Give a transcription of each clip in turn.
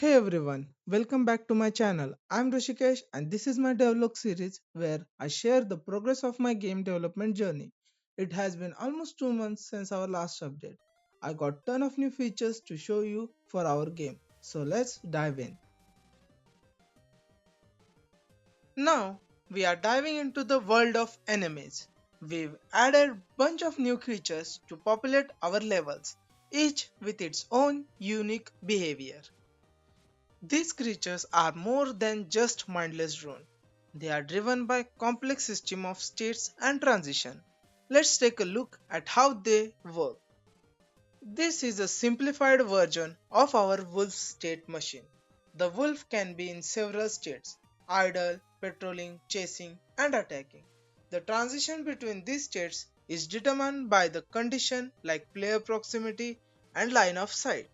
Hey everyone, welcome back to my channel. I'm Rhushikesh and this is my Devlog series where I share the progress of my game development journey. It has been almost 2 months since our last update. I got ton of new features to show you for our game. So let's dive in. Now we are diving into the world of enemies. We've added bunch of new creatures to populate our levels, each with its own unique behavior. These creatures are more than just mindless drone. They are driven by complex system of states and transition. Let's take a look at how they work. This is a simplified version of our wolf state machine. The wolf can be in several states: idle, patrolling, chasing, and attacking. The transition between these states is determined by the condition like player proximity and line of sight.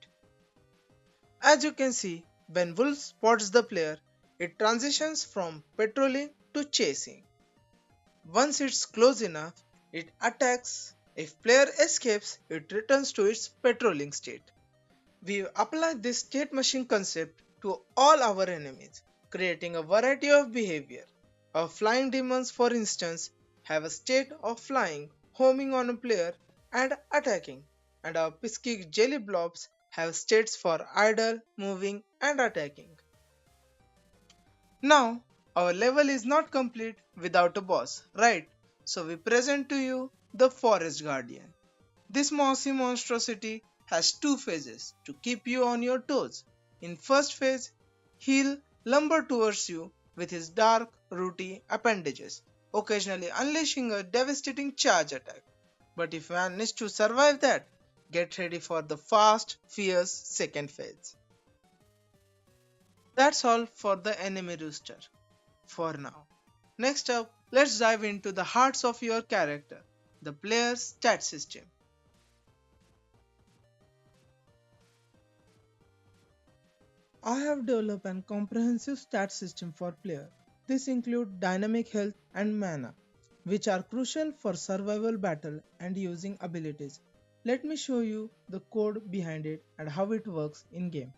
As you can see, when Wolf spots the player, it transitions from patrolling to chasing. Once it's close enough, it attacks. If player escapes, it returns to its patrolling state. We apply this state machine concept to all our enemies, creating a variety of behavior. Our flying demons, for instance, have a state of flying, homing on a player, and attacking, and our pesky jelly blobs have states for idle, moving, and attacking. Now, our level is not complete without a boss, right? So we present to you the Forest Guardian. This mossy monstrosity has two phases to keep you on your toes. In first phase, he'll lumber towards you with his dark, rooty appendages, occasionally unleashing a devastating charge attack. But if you manage to survive that, get ready for the fast, fierce second phase. That's all for the enemy rooster for now. Next up, let's dive into the hearts of your character, the player's stat system. I have developed an comprehensive stat system for player. This includes dynamic health and mana, which are crucial for survival battle and using abilities. Let me show you the code behind it and how it works in game.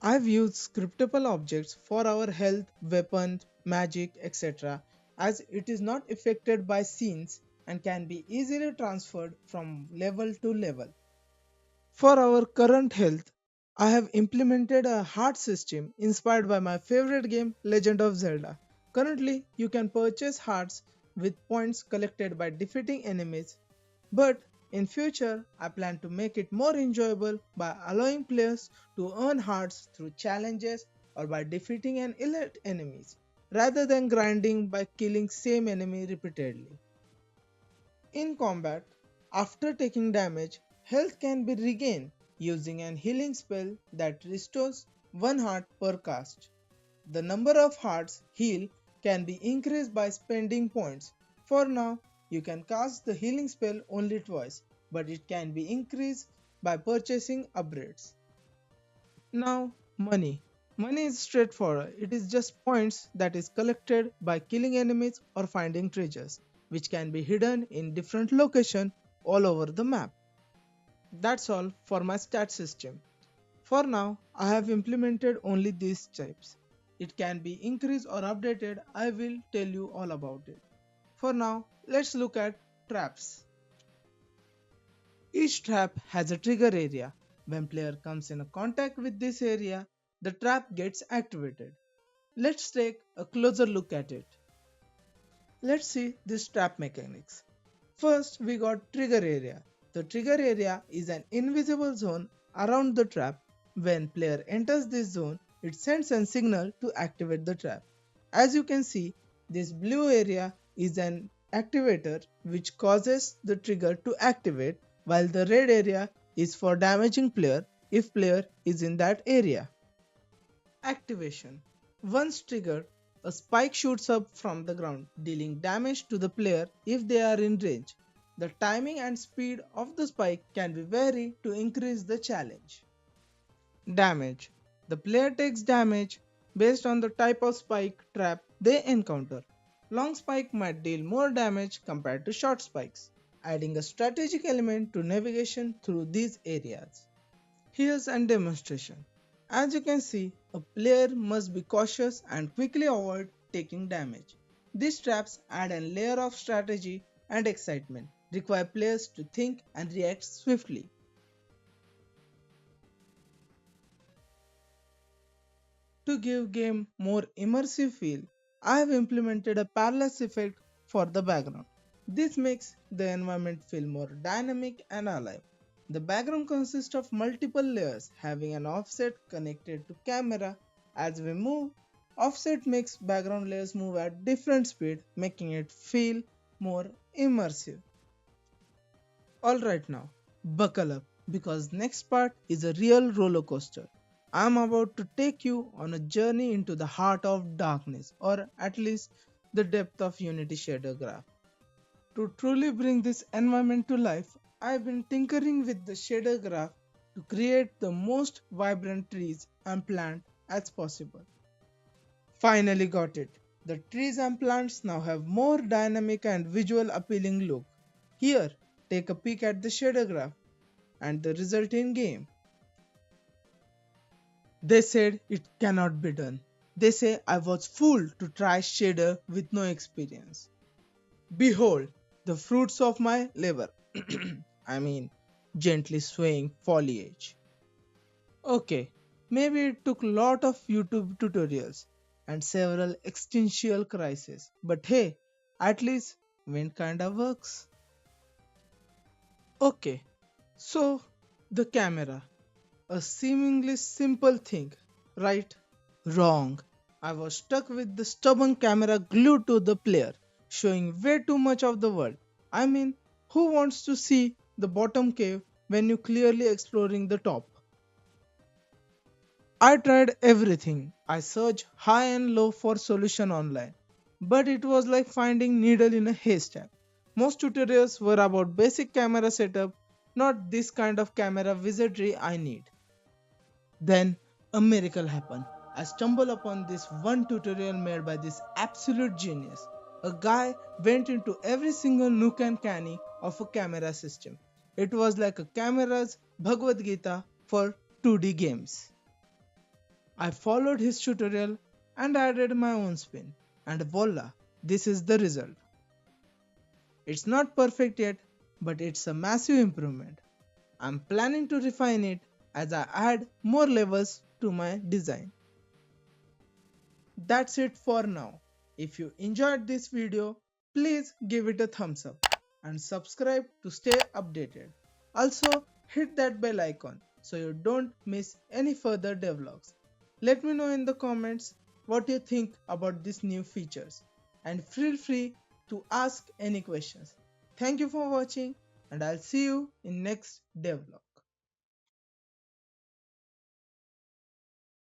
I've used scriptable objects for our health, weapon, magic, etc. as it is not affected by scenes and can be easily transferred from level to level. For our current health, I have implemented a heart system inspired by my favorite game, Legend of Zelda. Currently, you can purchase hearts with points collected by defeating enemies, but in future, I plan to make it more enjoyable by allowing players to earn hearts through challenges or by defeating an elite enemies, rather than grinding by killing same enemy repeatedly. In combat, after taking damage, health can be regained using an healing spell that restores 1 heart per cast. The number of hearts healed can be increased by spending points. For now, you can cast the healing spell only twice, but it can be increased by purchasing upgrades. Now, money. Money is straightforward. It is just points that is collected by killing enemies or finding treasures, which can be hidden in different locations all over the map. That's all for my stat system. For now, I have implemented only these types. It can be increased or updated. I will tell you all about it. For now, let's look at traps. Each trap has a trigger area. When player comes in contact with this area, the trap gets activated. Let's take a closer look at it. Let's see this trap mechanics. First, we got trigger area. The trigger area is an invisible zone around the trap. When player enters this zone, it sends a signal to activate the trap. As you can see, this blue area is an activator which causes the trigger to activate, while the red area is for damaging player if player is in that area. Activation. Once triggered, a spike shoots up from the ground, dealing damage to the player if they are in range. The timing and speed of the spike can be varied to increase the challenge. Damage. The player takes damage based on the type of spike trap they encounter. Long spike might deal more damage compared to short spikes, adding a strategic element to navigation through these areas. Here's a demonstration. As you can see, a player must be cautious and quickly avoid taking damage. These traps add a layer of strategy and excitement, require players to think and react swiftly. To give game more immersive feel, I have implemented a parallax effect for the background. This makes the environment feel more dynamic and alive. The background consists of multiple layers having an offset connected to camera. As we move, offset makes background layers move at different speed, making it feel more immersive. Alright now, buckle up because next part is a real roller coaster. I'm about to take you on a journey into the heart of darkness, or at least the depth of Unity shader graph. To truly bring this environment to life, I've been tinkering with the shader graph to create the most vibrant trees and plants as possible. Finally got it. The trees and plants now have more dynamic and visual appealing look. Here, take a peek at the shader graph and the result in game. They said it cannot be done. They say I was fooled to try shader with no experience. Behold, the fruits of my labor. I mean, gently swaying foliage. Okay, maybe it took lot of YouTube tutorials and several existential crises, but hey, at least wind kinda works. Okay, so the camera, a seemingly simple thing, right? Wrong. I was stuck with the stubborn camera glued to the player, showing way too much of the world. I mean, who wants to see the bottom cave when you clearly exploring the top? I tried everything. I searched high and low for solution online, but it was like finding needle in a haystack. Most tutorials were about basic camera setup, not this kind of camera wizardry I need. Then a miracle happened. I stumbled upon this one tutorial made by this absolute genius. A guy went into every single nook and cranny of a camera system. It was like a camera's Bhagavad Gita for 2D games. I followed his tutorial and added my own spin. And voila, this is the result. It's not perfect yet, but it's a massive improvement. I'm planning to refine it as I add more levels to my design. That's it for now. If you enjoyed this video, please give it a thumbs up and subscribe to stay updated. Also, hit that bell icon so you don't miss any further devlogs. Let me know in the comments what you think about these new features and feel free to ask any questions. Thank you for watching and I'll see you in next devlog.